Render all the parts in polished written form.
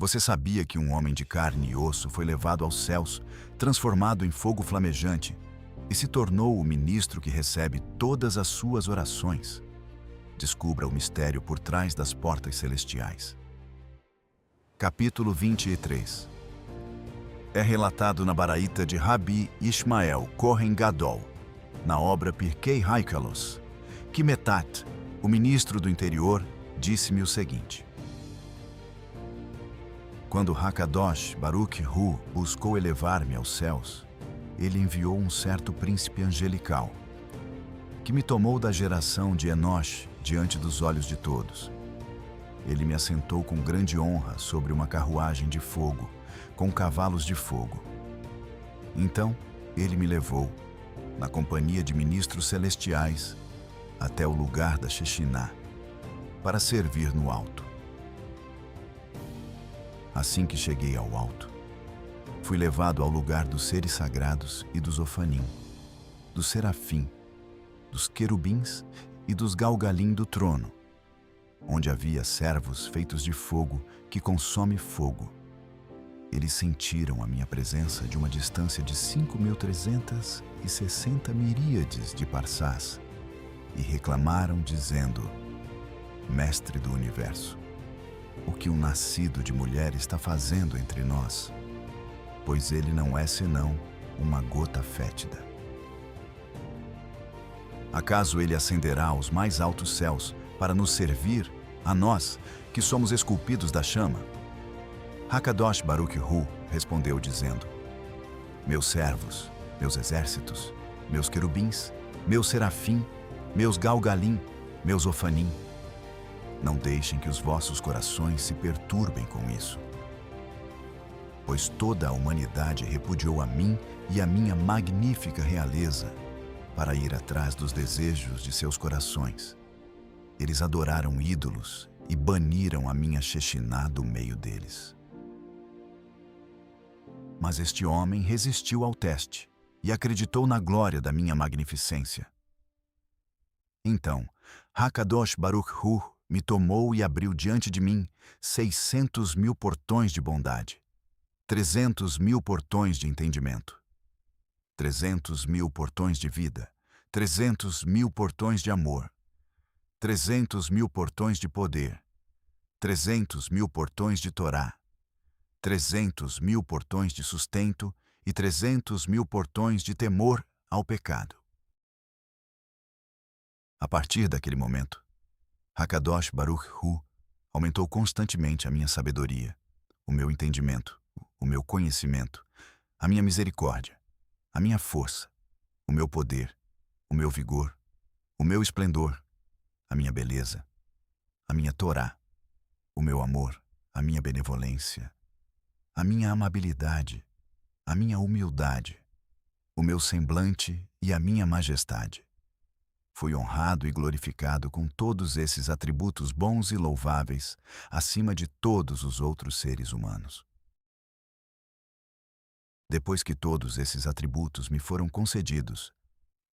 Você sabia que um homem de carne e osso foi levado aos céus, transformado em fogo flamejante, e se tornou o ministro que recebe todas as suas orações? Descubra o mistério por trás das portas celestiais. Capítulo 23. É relatado na Baraita de Rabi Ishmael Kohen Gadol, na obra Pirkei Haikalos, que Metat, o ministro do interior, disse-me o seguinte: quando Hakadosh Baruch Hu buscou elevar-me aos céus, ele enviou um certo príncipe angelical, que me tomou da geração de Enosh diante dos olhos de todos. Ele me assentou com grande honra sobre uma carruagem de fogo, com cavalos de fogo. Então, ele me levou, na companhia de ministros celestiais, até o lugar da Shechinah, para servir no alto. Assim que cheguei ao alto, fui levado ao lugar dos seres sagrados e dos Ofanim, dos serafim, dos querubins e dos galgalim do trono, onde havia servos feitos de fogo que consome fogo. Eles sentiram a minha presença de uma distância de 5.360 miríades de parsás e reclamaram dizendo: Mestre do Universo, o que um nascido de mulher está fazendo entre nós? Pois ele não é senão uma gota fétida. Acaso ele ascenderá aos mais altos céus para nos servir, a nós, que somos esculpidos da chama? Hakadosh Baruch Hu respondeu dizendo: meus servos, meus exércitos, meus querubins, meus serafim, meus galgalim, meus ofanim, não deixem que os vossos corações se perturbem com isso. Pois toda a humanidade repudiou a mim e a minha magnífica realeza para ir atrás dos desejos de seus corações. Eles adoraram ídolos e baniram a minha Shechinah do meio deles. Mas este homem resistiu ao teste e acreditou na glória da minha magnificência. Então, Hakadosh Baruch Hu me tomou e abriu diante de mim 600.000 portões de bondade, 300.000 portões de entendimento, 300.000 portões de vida, 300.000 portões de amor, 300.000 portões de poder, 300.000 portões de Torá, 300.000 portões de sustento e 300.000 portões de temor ao pecado. A partir daquele momento, Hakadosh Baruch Hu aumentou constantemente a minha sabedoria, o meu entendimento, o meu conhecimento, a minha misericórdia, a minha força, o meu poder, o meu vigor, o meu esplendor, a minha beleza, a minha Torá, o meu amor, a minha benevolência, a minha amabilidade, a minha humildade, o meu semblante e a minha majestade. Fui honrado e glorificado com todos esses atributos bons e louváveis, acima de todos os outros seres humanos. Depois que todos esses atributos me foram concedidos,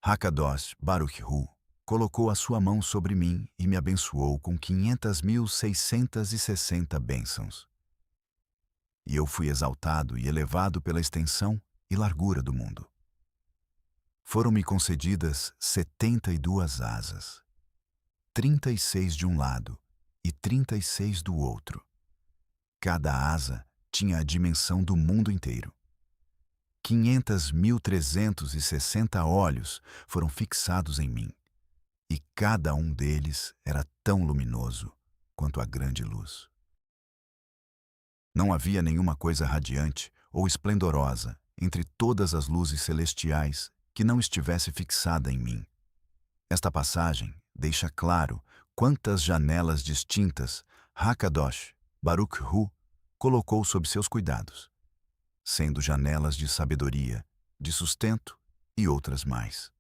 Hakadosh Baruch Hu colocou a sua mão sobre mim e me abençoou com 500.660 bênçãos. E eu fui exaltado e elevado pela extensão e largura do mundo. Foram-me concedidas 72 asas, 36 de um lado e 36 do outro. Cada asa tinha a dimensão do mundo inteiro. 500.360 olhos foram fixados em mim, e cada um deles era tão luminoso quanto a grande luz. Não havia nenhuma coisa radiante ou esplendorosa entre todas as luzes celestiais que não estivesse fixada em mim. Esta passagem deixa claro quantas janelas distintas Hakadosh Baruch Hu colocou sob seus cuidados, sendo janelas de sabedoria, de sustento e outras mais.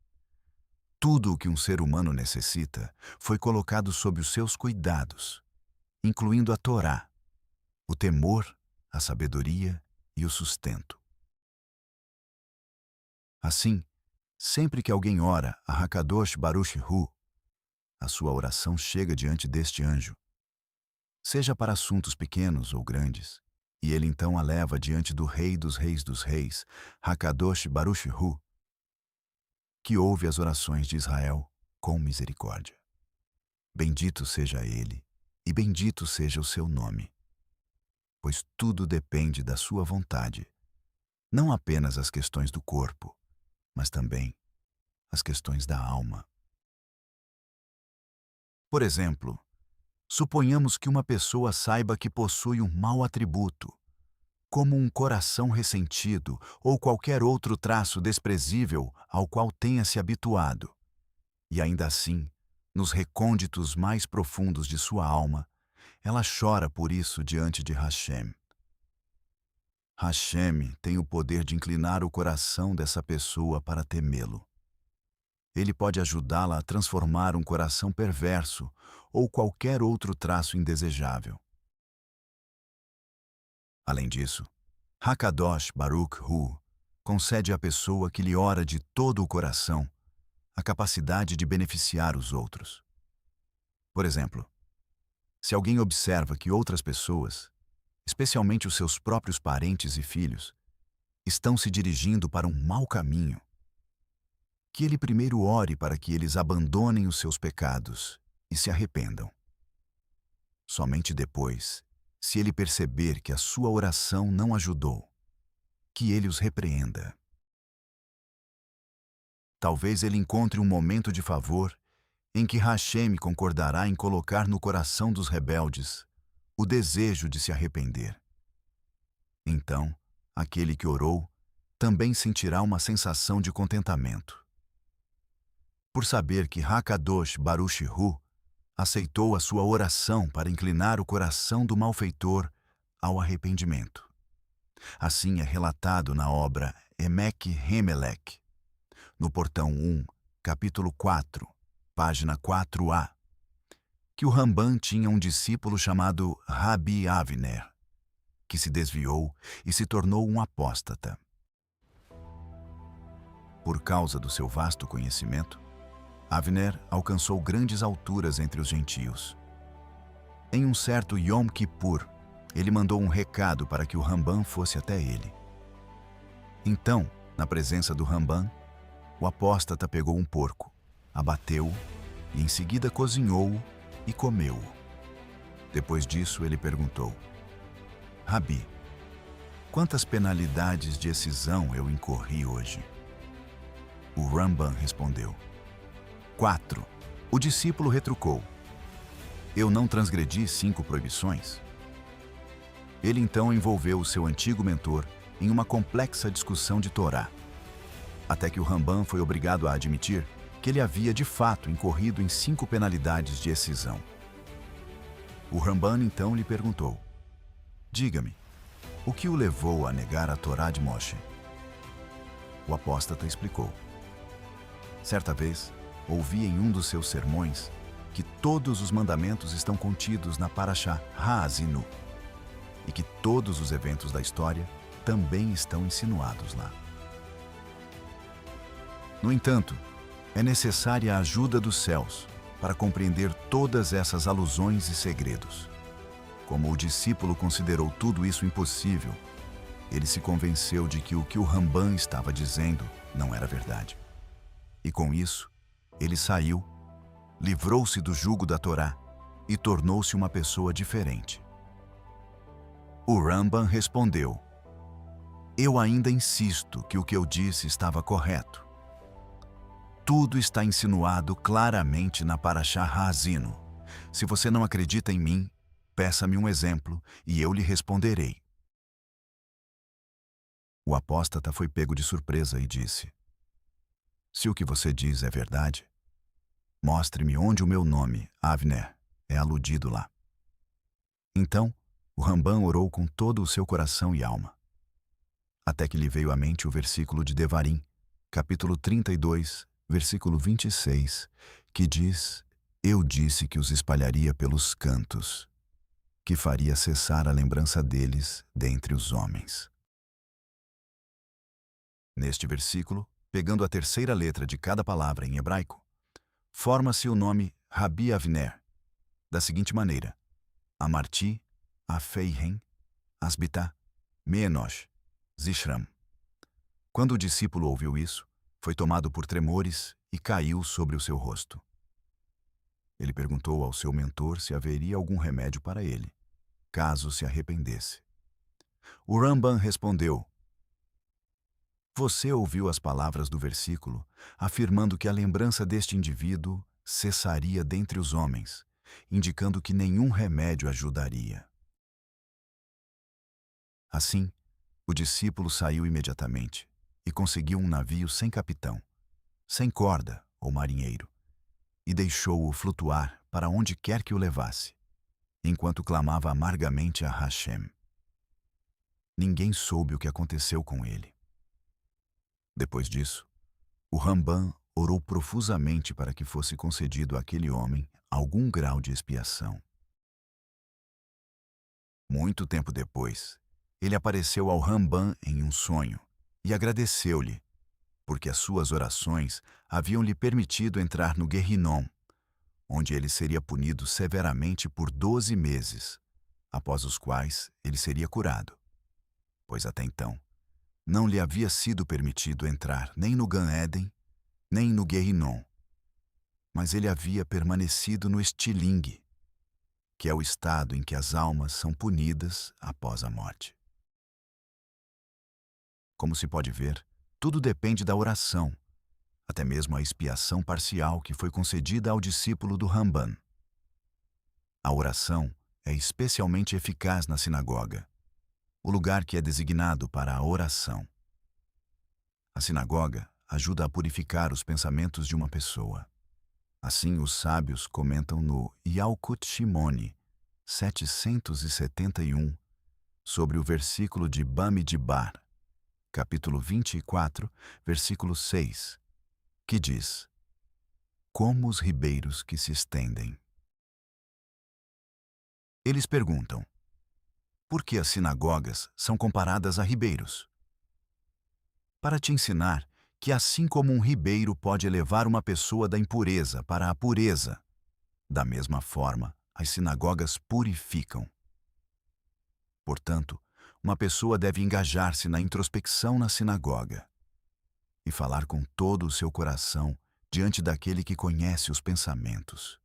Tudo o que um ser humano necessita foi colocado sob os seus cuidados, incluindo a Torá, o temor, a sabedoria e o sustento. Assim, sempre que alguém ora a Hakadosh Baruch Hu, a sua oração chega diante deste anjo, seja para assuntos pequenos ou grandes, E ele então a leva diante do Rei dos Reis, Hakadosh Baruch Hu, que ouve as orações de Israel com misericórdia. Bendito seja ele, e bendito seja o seu nome, pois tudo depende da sua vontade, não apenas as questões do corpo, mas também as questões da alma. Por exemplo, suponhamos que uma pessoa saiba que possui um mau atributo, como um coração ressentido ou qualquer outro traço desprezível ao qual tenha se habituado. E ainda assim, nos recônditos mais profundos de sua alma, ela chora por isso diante de Hashem. Hashem tem o poder de inclinar o coração dessa pessoa para temê-lo. Ele pode ajudá-la a transformar um coração perverso ou qualquer outro traço indesejável. Além disso, Hakadosh Baruch Hu concede à pessoa que lhe ora de todo o coração a capacidade de beneficiar os outros. Por exemplo, se alguém observa que outras pessoas, especialmente os seus próprios parentes e filhos, estão se dirigindo para um mau caminho, que ele primeiro ore para que eles abandonem os seus pecados e se arrependam. Somente depois, se ele perceber que a sua oração não ajudou, que ele os repreenda. Talvez ele encontre um momento de favor em que Hashem concordará em colocar no coração dos rebeldes o desejo de se arrepender. Então, aquele que orou também sentirá uma sensação de contentamento, por saber que Hakadosh Baruch Hu aceitou a sua oração para inclinar o coração do malfeitor ao arrependimento. Assim é relatado na obra Emek Hemelech, no portão 1, capítulo 4, página 4a, que o Ramban tinha um discípulo chamado Rabi Avner, que se desviou e se tornou um apóstata. Por causa do seu vasto conhecimento, Avner alcançou grandes alturas entre os gentios. Em um certo Yom Kippur, ele mandou um recado para que o Ramban fosse até ele. Então, na presença do Ramban, o apóstata pegou um porco, abateu-o e em seguida cozinhou-o e comeu-o. Depois disso, ele perguntou: Rabi, quantas penalidades de excisão eu incorri hoje? O Ramban respondeu: 4. O discípulo retrucou: eu não transgredi 5 proibições? Ele então envolveu o seu antigo mentor em uma complexa discussão de Torá, até que o Ramban foi obrigado a admitir que ele havia de fato incorrido em 5 penalidades de excisão. O Ramban então lhe perguntou: diga-me, o que o levou a negar a Torá de Moshe? O apóstata explicou: certa vez, ouvi em um dos seus sermões que todos os mandamentos estão contidos na Parashá Ha'azinu e que todos os eventos da história também estão insinuados lá. No entanto, é necessária a ajuda dos céus para compreender todas essas alusões e segredos. Como o discípulo considerou tudo isso impossível, ele se convenceu de que o Ramban estava dizendo não era verdade. E com isso, ele saiu, livrou-se do jugo da Torá e tornou-se uma pessoa diferente. O Ramban respondeu: eu ainda insisto que o que eu disse estava correto. Tudo está insinuado claramente na Parashá Ha'azinu. Se você não acredita em mim, peça-me um exemplo e eu lhe responderei. O apóstata foi pego de surpresa e disse: se o que você diz é verdade, mostre-me onde o meu nome, Avner, é aludido lá. Então, o Ramban orou com todo o seu coração e alma, até que lhe veio à mente o versículo de Devarim, capítulo 32, versículo 26, que diz: eu disse que os espalharia pelos cantos, que faria cessar a lembrança deles dentre os homens. Neste versículo, pegando a terceira letra de cada palavra em hebraico, forma-se o nome Rabi Avner, da seguinte maneira: Amarti, Afeihem, Asbitá, Me-Enosh, Zishram. Quando o discípulo ouviu isso, foi tomado por tremores e caiu sobre o seu rosto. Ele perguntou ao seu mentor se haveria algum remédio para ele, caso se arrependesse. O Ramban respondeu: Você ouviu as palavras do versículo, afirmando que a lembrança deste indivíduo cessaria dentre os homens, indicando que nenhum remédio ajudaria. Assim, o discípulo saiu imediatamente e conseguiu um navio sem capitão, sem corda ou marinheiro, e deixou-o flutuar para onde quer que o levasse, enquanto clamava amargamente a Hashem. Ninguém soube o que aconteceu com ele. Depois disso, o Ramban orou profusamente para que fosse concedido àquele homem algum grau de expiação. Muito tempo depois, ele apareceu ao Ramban em um sonho e agradeceu-lhe, porque as suas orações haviam-lhe permitido entrar no Guerrinom, onde ele seria punido severamente por 12 meses, após os quais ele seria curado, pois até então não lhe havia sido permitido entrar nem no Gan-Éden, nem no Guerrinom, mas ele havia permanecido no Estilingue, que é o estado em que as almas são punidas após a morte. Como se pode ver, tudo depende da oração, até mesmo a expiação parcial que foi concedida ao discípulo do Ramban. A oração é especialmente eficaz na sinagoga, o lugar que é designado para a oração. A sinagoga ajuda a purificar os pensamentos de uma pessoa. Assim, os sábios comentam no Yalkut Shimoni 771 sobre o versículo de Bamidbar, capítulo 24, versículo 6, que diz: Como os ribeiros que se estendem. Eles perguntam: por que as sinagogas são comparadas a ribeiros? Para te ensinar que assim como um ribeiro pode elevar uma pessoa da impureza para a pureza, da mesma forma, as sinagogas purificam. Portanto, uma pessoa deve engajar-se na introspecção na sinagoga e falar com todo o seu coração diante daquele que conhece os pensamentos.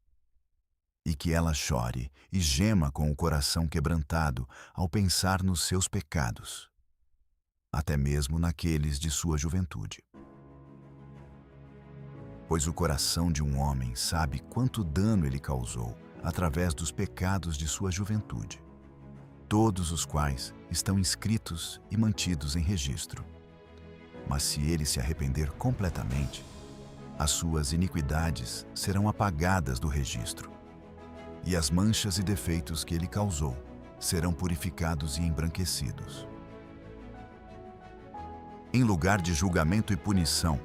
E que ela chore e gema com o coração quebrantado ao pensar nos seus pecados, até mesmo naqueles de sua juventude. Pois o coração de um homem sabe quanto dano ele causou através dos pecados de sua juventude, todos os quais estão inscritos e mantidos em registro. Mas se ele se arrepender completamente, as suas iniquidades serão apagadas do registro, e as manchas e defeitos que ele causou serão purificados e embranquecidos. Em lugar de julgamento e punição,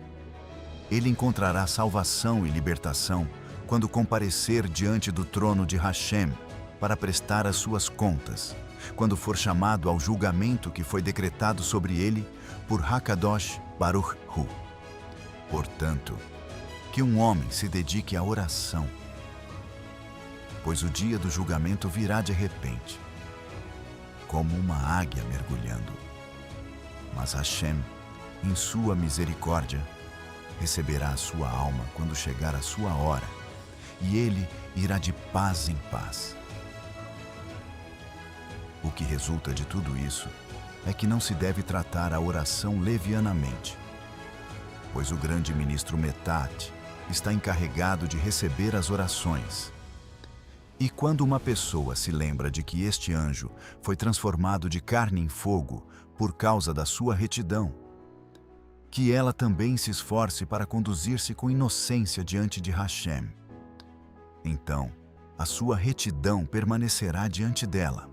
ele encontrará salvação e libertação quando comparecer diante do trono de Hashem para prestar as suas contas, quando for chamado ao julgamento que foi decretado sobre ele por Hakadosh Baruch Hu. Portanto, que um homem se dedique à oração, pois o dia do julgamento virá de repente, como uma águia mergulhando. Mas Hashem, em sua misericórdia, receberá a sua alma quando chegar a sua hora, e ele irá de paz em paz. O que resulta de tudo isso é que não se deve tratar a oração levianamente, pois o grande ministro Metat está encarregado de receber as orações. E quando uma pessoa se lembra de que este anjo foi transformado de carne em fogo por causa da sua retidão, que ela também se esforce para conduzir-se com inocência diante de Hashem. Então, a sua retidão permanecerá diante dela,